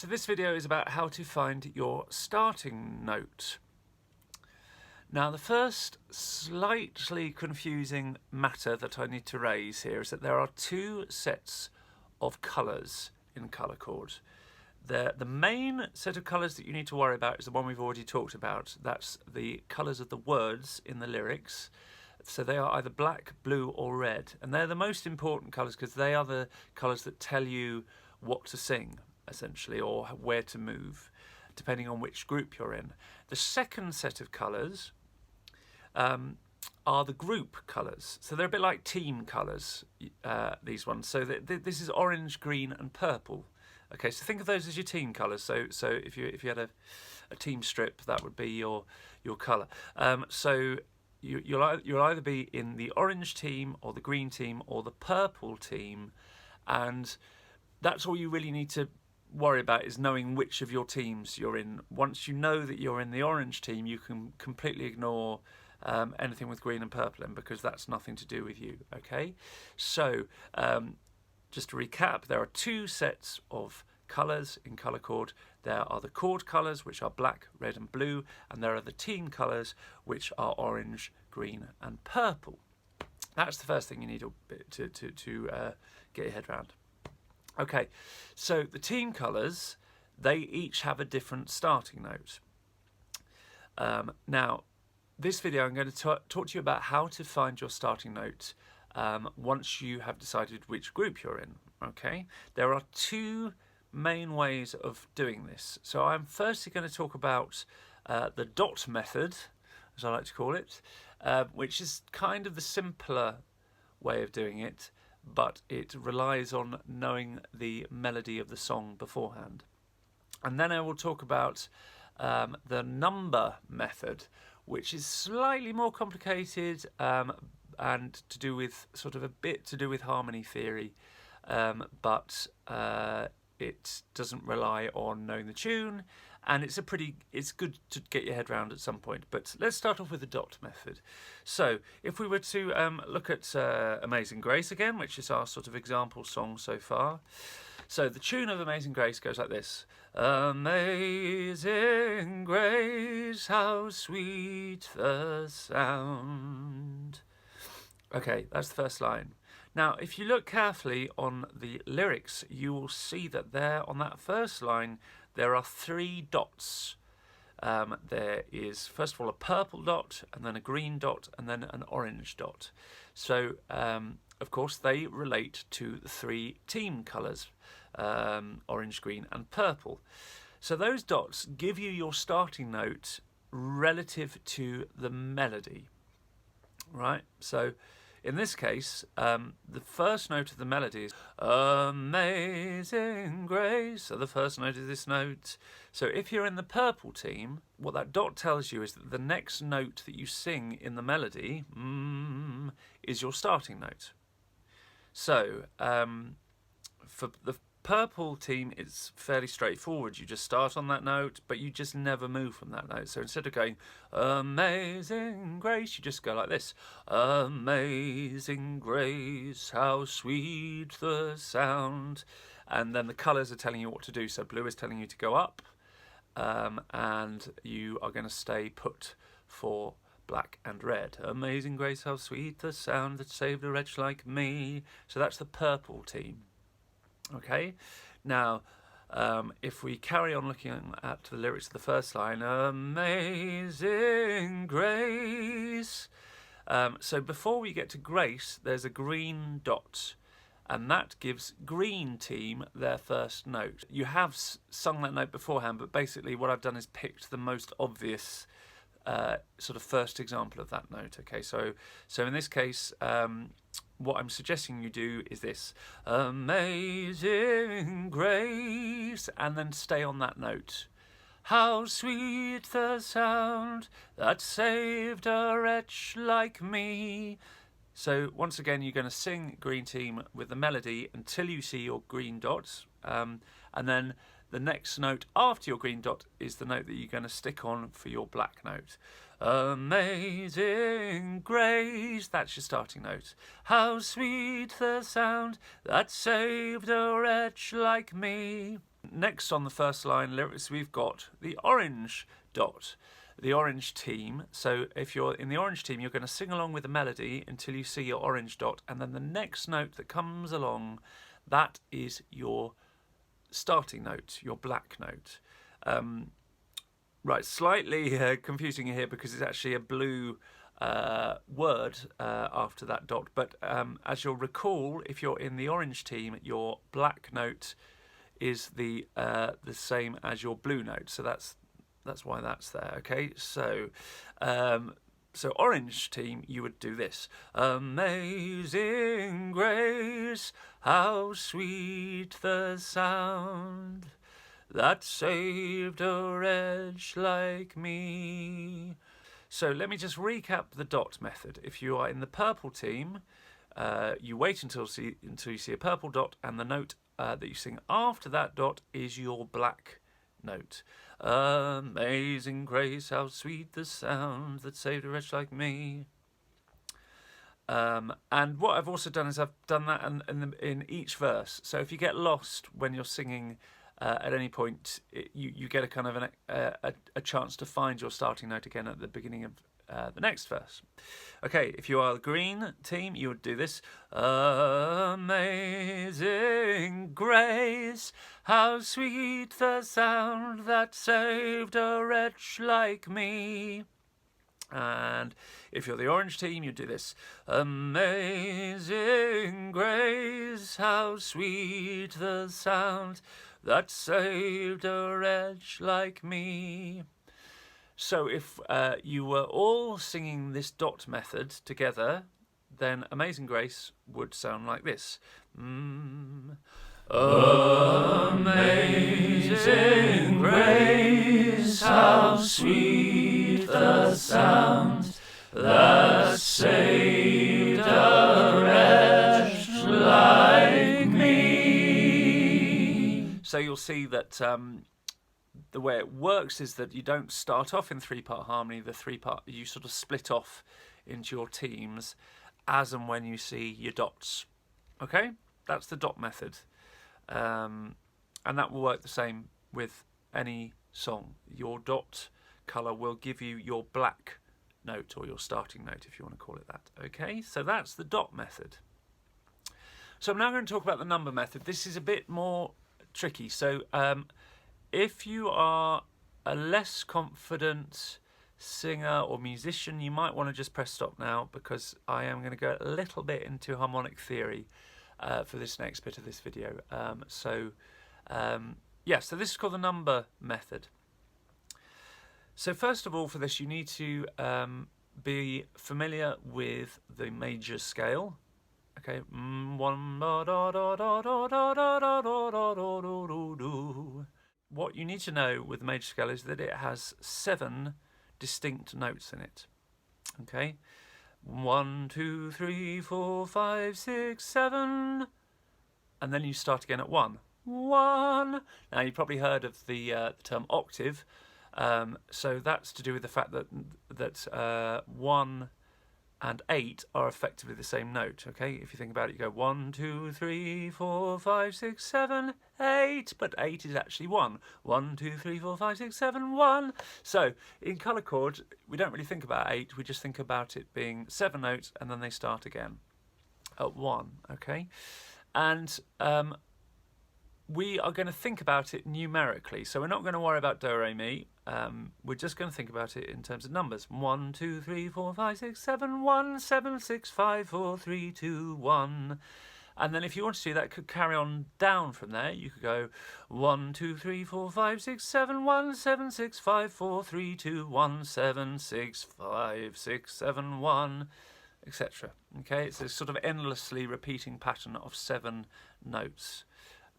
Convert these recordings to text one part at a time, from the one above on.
So this video is about how to find your starting note. Now the first slightly confusing matter that I need to raise here is that there are two sets of colours in Colourchord. The main set of colours that you need to worry about is the one we've already talked about. That's the colours of the words in the lyrics. So they are either black, blue or red, and they're the most important colours because they are the colours that tell you what to sing, essentially, or where to move, depending on which group you're in. The second set of colours are the group colours. So they're a bit like team colours, these ones. So this is orange, green and purple. Okay, so think of those as your team colours. So if you had a team strip, that would be your colour. So you'll either be in the orange team or the green team or the purple team, and that's all you really need to worry about, is knowing which of your teams you're in. Once you know that you're in the orange team, you can completely ignore anything with green and purple in, because that's nothing to do with you. Okay, so just to recap, there are two sets of colours in Colourchord. There are the chord colours, which are black, red and blue, and there are the team colours, which are orange, green and purple. That's the first thing you need to get your head around. Okay, so the team colours, they each have a different starting note. Now, this video I'm going to talk to you about how to find your starting note once you have decided which group you're in. Okay, there are two main ways of doing this. So I'm firstly going to talk about the dot method, as I like to call it, which is kind of the simpler way of doing it, but it relies on knowing the melody of the song beforehand. And then I will talk about the number method, which is slightly more complicated and to do with a bit to do with harmony theory, but it doesn't rely on knowing the tune, and it's good to get your head around at some point. But let's start off with the dot method. So if we were to look at Amazing Grace again, which is our sort of example song so far. So the tune of Amazing Grace goes like this. Amazing grace, how sweet the sound. Okay, that's the first line. Now, if you look carefully on the lyrics, you will see that there on that first line, there are three dots. There is, first of all, a purple dot, and then a green dot, and then an orange dot. So, of course, they relate to the three team colours, orange, green, and purple. So those dots give you your starting note relative to the melody, right? So in this case, the first note of the melody is Amazing Grace. So the first note is this note. So if you're in the purple team, what that dot tells you is that the next note that you sing in the melody is your starting note. So for the purple team, it's fairly straightforward. You just start on that note, but you just never move from that note. So instead of going Amazing Grace, you just go like this. Amazing grace, how sweet the sound. And then the colours are telling you what to do. So blue is telling you to go up, and you are going to stay put for black and red. Amazing grace, how sweet the sound that saved a wretch like me. So that's the purple team. Okay, now if we carry on looking at the lyrics of the first line, Amazing Grace. So before we get to grace, there's a green dot, and that gives green team their first note. You have sung that note beforehand, but basically what I've done is picked the most obvious sort of first example of that note. Okay, so in this case, what I'm suggesting you do is this: Amazing grace, and then stay on that note. How sweet the sound that saved a wretch like me. So once again, you're going to sing green team with the melody until you see your green dots, and then the next note after your green dot is the note that you're going to stick on for your black note. Amazing grace, that's your starting note. How sweet the sound that saved a wretch like me. next on the first line lyrics, we've got the orange dot, the orange team. So if you're in the orange team, you're going to sing along with the melody until you see your orange dot, and then the next note that comes along, that is your starting note, your black note. Right, slightly confusing here because it's actually a blue word after that dot, but as you'll recall, if you're in the orange team, your black note is the same as your blue note, so that's why that's there. Okay, so orange team, you would do this: Amazing grace, how sweet the sound that saved a wretch like me. So let me just recap the dot method. If you are in the purple team, you wait until you see a purple dot, and the note that you sing after that dot is your black note. Amazing grace, how sweet the sound that saved a wretch like me. And what I've also done is I've done that in each verse. So if you get lost when you're singing at any point, you get a kind of a chance to find your starting note again at the beginning of the next verse. Okay, if you are the green team, you would do this: Amazing grace, how sweet the sound that saved a wretch like me. And if you're the orange team, you do this: Amazing grace, how sweet the sound that saved a wretch like me. So if you were all singing this dot method together, then Amazing Grace would sound like this. Amazing grace, how sweet the sound that saved a wretch like me. So you'll see that the way it works is that you don't start off in three-part harmony. You sort of split off into your teams as and when you see your dots. Okay, that's the dot method, and that will work the same with any song. Your dot colour will give you your black note, or your starting note, if you want to call it that. Okay, so that's the dot method. So I'm now going to talk about the number method. This is a bit more tricky. So if you are a less confident singer or musician, you might want to just press stop now, because I am going to go a little bit into harmonic theory for this next bit of this video. So this is called the number method. So first of all, for this, you need to be familiar with the major scale. Okay, what you need to know with the major scale is that it has 7 distinct notes in it. Okay, 1, 2, 3, 4, 5, 6, 7, and then you start again at 1. 1. Now you've probably heard of the term octave. So that's to do with the fact that 1 and 8 are effectively the same note. Okay, if you think about it, you go 1, 2, 3, 4, 5, 6, 7, 8, but 8 is actually 1. 1, 2, 3, 4, 5, 6, 7, 1. So in Colourchord, we don't really think about 8. We just think about it being 7 notes, and then they start again at 1. Okay, and we are going to think about it numerically. So we're not going to worry about do, re, mi. We're just going to think about it in terms of numbers. 1, 2, 3, 4, 5, 6, 7, 1, 7, 6, 5, 4, 3, 2, 1. And then if you want to do that, could carry on down from there. You could go 1, 2, 3, 4, 5, 6, 7, 1, 7, 6, 5, 4, 3, 2, 1, 7, 6, 5, 6, 7, 1, etc. Okay, it's a sort of endlessly repeating pattern of 7 notes.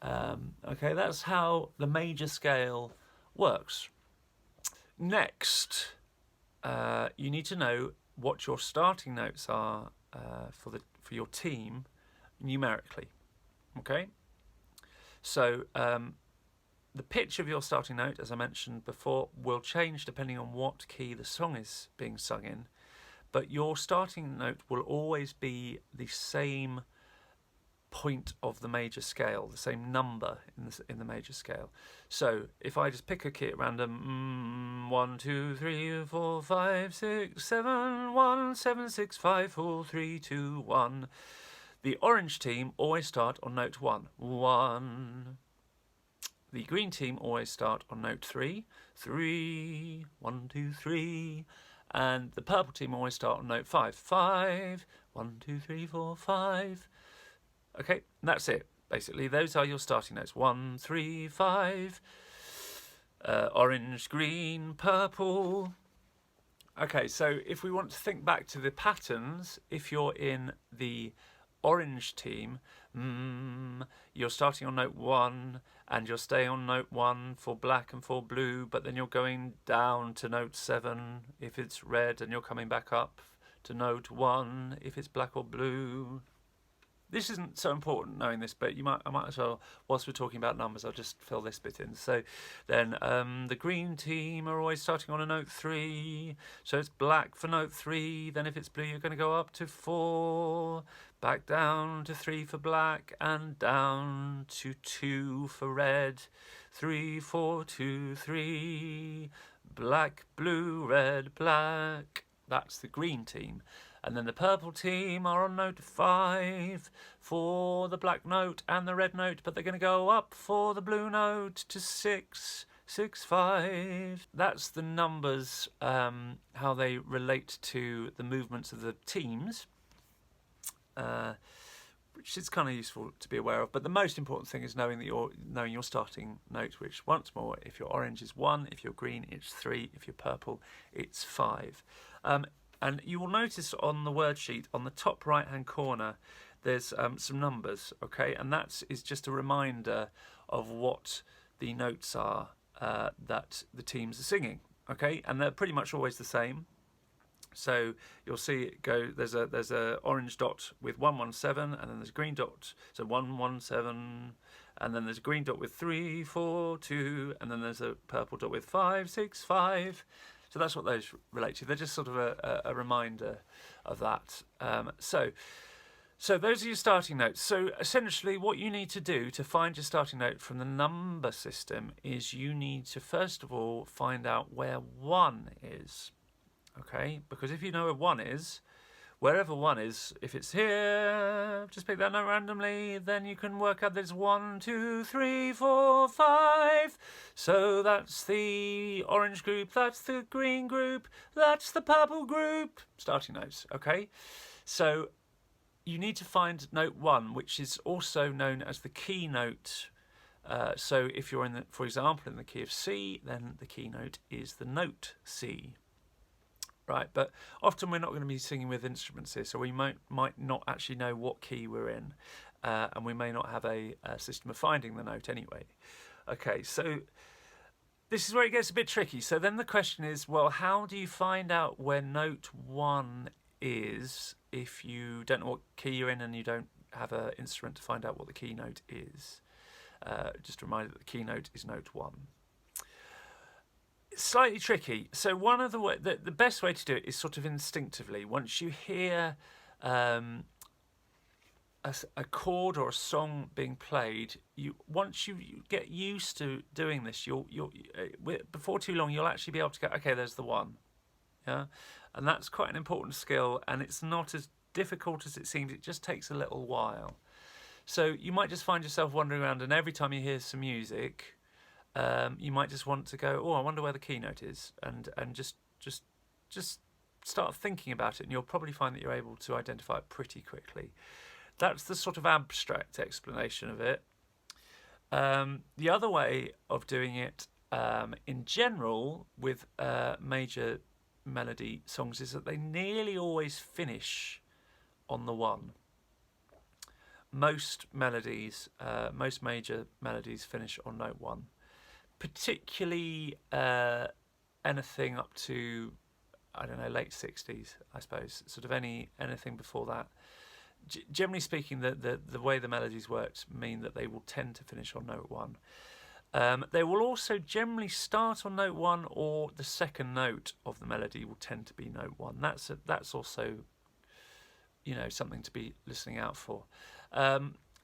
Okay, that's how the major scale works. Next, you need to know what your starting notes are for your team numerically. Okay, so the pitch of your starting note, as I mentioned before, will change depending on what key the song is being sung in, but your starting note will always be the same point of the major scale, the same number in the major scale. So if I just pick a key at random, 1, 2, 3, 4, 5, 6, 7, 1, 7, 6, 5, 4, 3, 2, 1. The orange team always start on note 1. 1. The green team always start on note 3. 3. 1, 2, 3. And the purple team always start on note 5. 5. 1, 2, 3, 4, 5. Okay, and that's it. Basically, those are your starting notes. 1, 3, 5. Orange, green, purple. Okay, so if we want to think back to the patterns, if you're in the orange team, you're starting on note 1 and you'll stay on note 1 for black and for blue, but then you're going down to note 7 if it's red, and you're coming back up to note 1 if it's black or blue. This isn't so important knowing this, but I might as well, whilst we're talking about numbers, I'll just fill this bit in. So then the green team are always starting on a note 3. So it's black for note 3. Then if it's blue, you're going to go up to 4, back down to 3 for black, and down to 2 for red. 3, 4, 2, 3. Black, blue, red, black. That's the green team. And then the purple team are on note 5 for the black note and the red note, but they're going to go up for the blue note to 6, 6, 5. That's the numbers, how they relate to the movements of the teams, which is kind of useful to be aware of. But the most important thing is knowing your starting note, which, once more, if your orange is 1, if you're green, it's 3, if you're purple, it's 5. And you will notice on the word sheet, on the top right-hand corner, there's some numbers, okay? And that is just a reminder of what the notes are that the teams are singing, okay? And they're pretty much always the same. So you'll see it go, there's a orange dot with 117, and then there's a green dot, so 117, and then there's a green dot with 3, 4, 2, and then there's a purple dot with 5, 6, 5. So that's what those relate to. They're just sort of a reminder of that. So those are your starting notes. So essentially what you need to do to find your starting note from the number system is you need to, first of all, find out where 1 is. Okay? Because if you know where 1 is, wherever 1 is, if it's here, just pick that note randomly, then you can work out there's 1, 2, 3, 4, 5. So that's the orange group, that's the green group, that's the purple group. Starting notes, okay? So you need to find note 1, which is also known as the keynote. So if you're for example, in the key of C, then the keynote is the note C. Right, but often we're not going to be singing with instruments here, so we might not actually know what key we're in, and we may not have a system of finding the note anyway. Okay, so this is where it gets a bit tricky. So then the question is, well, how do you find out where note 1 is if you don't know what key you're in and you don't have an instrument to find out what the keynote is? Just a reminder that the keynote is note 1. It's slightly tricky. So one of the best way to do it is sort of instinctively. Once you hear a chord or a song being played, once you get used to doing this, before too long you'll actually be able to go, okay, there's the 1. Yeah, and that's quite an important skill, and it's not as difficult as it seems. It just takes a little while. So you might just find yourself wandering around, and every time you hear some music, you might just want to go, oh, I wonder where the keynote is, and just start thinking about it, and you'll probably find that you're able to identify it pretty quickly. That's the sort of abstract explanation of it. The other way of doing it, in general, with major melody songs, is that they nearly always finish on the 1. Most melodies, most major melodies finish on note 1. Particularly anything up to, I don't know, late 60s, I suppose. Sort of anything before that. Generally speaking, the way the melodies worked mean that they will tend to finish on note 1. They will also generally start on note 1, or the second note of the melody will tend to be note 1. That's also, something to be listening out for.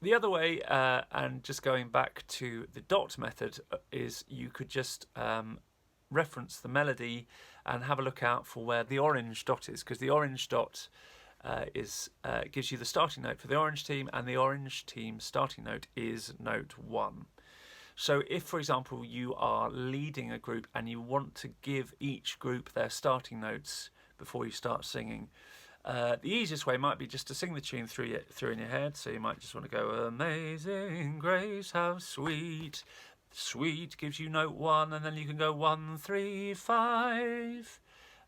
The other way, and just going back to the dot method, is you could just reference the melody and have a look out for where the orange dot is, because the orange dot gives you the starting note for the orange team, and the orange team starting note is note 1. So if, for example, you are leading a group and you want to give each group their starting notes before you start singing, the easiest way might be just to sing the tune through in your head. So you might just want to go, Amazing Grace, how sweet. Sweet gives you note 1, and then you can go 1, 3, 5,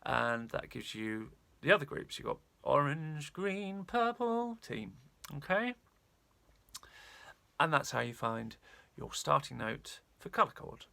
and that gives you the other groups. You've got orange, green, purple team. Okay? And that's how you find your starting note for Colourchord.